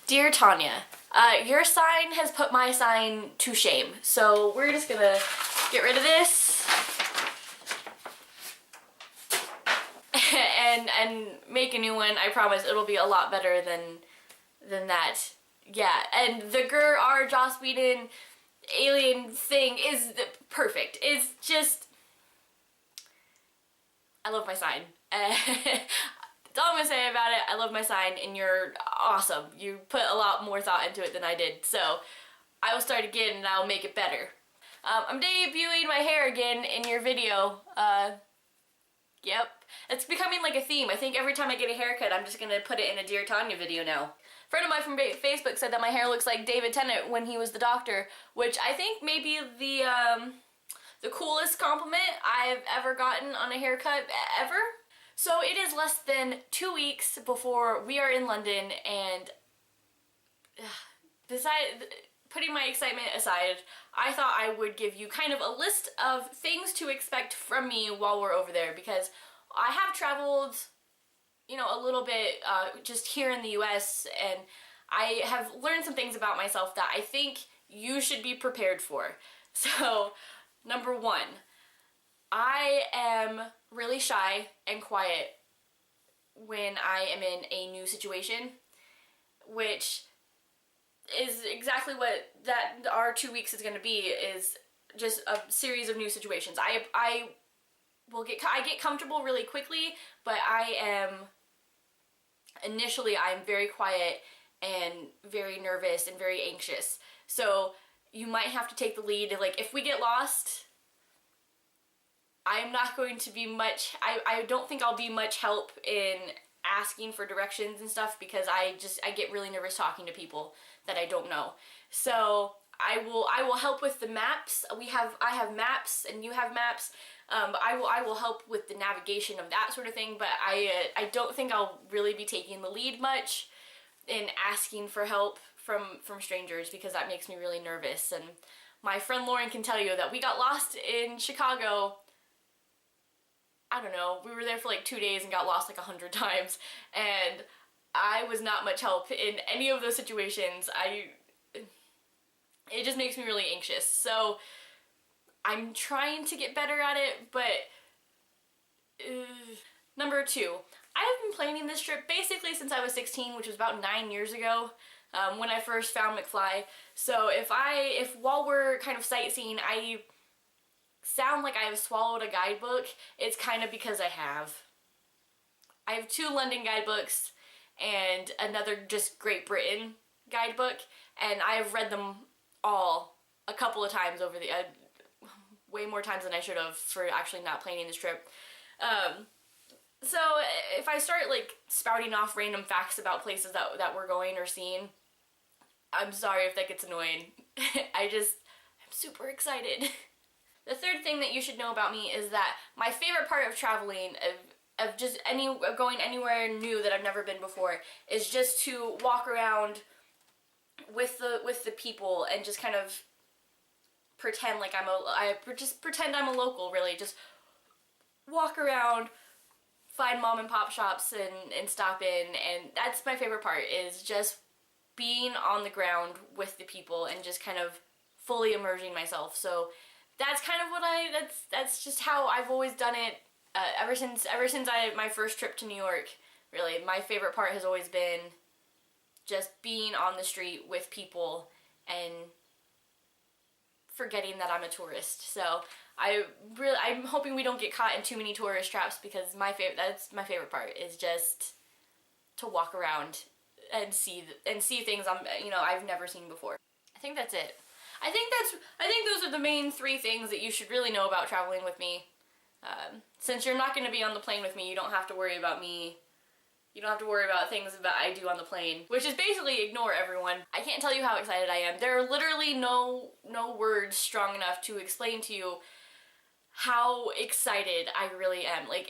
Dear Tanya, your sign has put my sign to shame, so we're just gonna get rid of this and make a new one. I promise it'll be a lot better than that. Yeah, and the our Joss Whedon alien thing is perfect. It's just, I love my sign. That's all I'm gonna say about it. I love my sign, and you're awesome. You put a lot more thought into it than I did, so I will start again and I'll make it better. I'm debuting my hair again in your video. Yep. It's becoming like a theme. I think every time I get a haircut, I'm just gonna put it in a Dear Tanya video now. A friend of mine from Facebook said that my hair looks like David Tennant when he was the Doctor, which I think may be the coolest compliment I've ever gotten on a haircut ever. So it is less than 2 weeks before we are in London, and putting my excitement aside, I thought I would give you kind of a list of things to expect from me while we're over there, because I have traveled, you know, a little bit just here in the US, and I have learned some things about myself that I think you should be prepared for. So, number one, I am really shy and quiet when I am in a new situation, which is exactly what our 2 weeks is going to be, is just a series of new situations. I get comfortable really quickly, but initially I'm very quiet and very nervous and very anxious. So you might have to take the lead. Like, if we get lost, I'm not going to be much, I don't think I'll be much help in asking for directions and stuff, because I get really nervous talking to people that I don't know. So I will help with the maps. I have maps and you have maps. I will help with the navigation of that sort of thing, but I don't think I'll really be taking the lead much in asking for help from strangers, because that makes me really nervous. And my friend Lauren can tell you that we got lost in Chicago. I don't know, we were there for like 2 days and got lost like 100 times, and I was not much help in any of those situations. It just makes me really anxious. So I'm trying to get better at it, but number two, I have been planning this trip basically since I was 16, which was about 9 years ago, when I first found McFly. So if while we're kind of sightseeing, I sound like I have swallowed a guidebook, it's kind of because I have. I have 2 London guidebooks and another just Great Britain guidebook, and I have read them all a couple of times over the way more times than I should have for actually not planning this trip. So if I start like spouting off random facts about places that we're going or seeing, I'm sorry if that gets annoying. I'm super excited. The third thing that you should know about me is that my favorite part of traveling, of going anywhere new that I've never been before, is just to walk around with the people and just kind of pretend like pretend I'm a local, really. Just walk around, find mom and pop shops and stop in, and that's my favorite part, is just being on the ground with the people and just kind of fully immersing myself. So that's kind of what that's just how I've always done it, ever since my first trip to New York, really. My favorite part has always been just being on the street with people and forgetting that I'm a tourist. So I'm hoping we don't get caught in too many tourist traps, because that's my favorite part, is just to walk around and see things I've never seen before. I think that's it. I think those are the main 3 things that you should really know about traveling with me. Since you're not going to be on the plane with me, you don't have to worry about me. You don't have to worry about things that I do on the plane, which is basically ignore everyone. I can't tell you how excited I am. There are literally no words strong enough to explain to you how excited I really am. Like,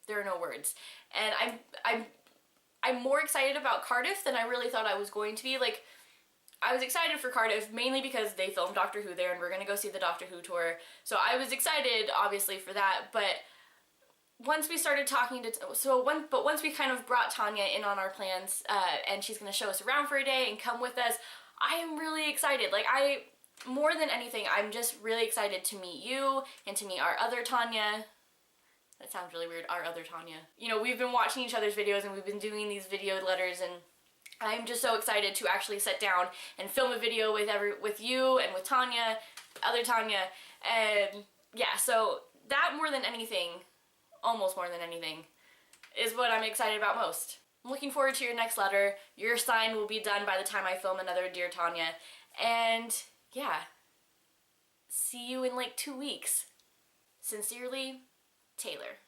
there are no words. And I'm more excited about Cardiff than I really thought I was going to be. Like, I was excited for Cardiff mainly because they filmed Doctor Who there and we're gonna go see the Doctor Who tour. So I was excited, obviously, for that, but once we started talking to, but once we kind of brought Tania in on our plans, and she's gonna show us around for a day and come with us, I am really excited. Like, more than anything, I'm just really excited to meet you and to meet our other Tania. That sounds really weird, our other Tania. You know, we've been watching each other's videos and we've been doing these video letters, and I'm just so excited to actually sit down and film a video with you and with Tania, other Tania, and yeah, so that more than anything, almost more than anything, is what I'm excited about most. I'm looking forward to your next letter. Your sign will be done by the time I film another Dear Tania, and yeah, see you in like 2 weeks. Sincerely, Taylor.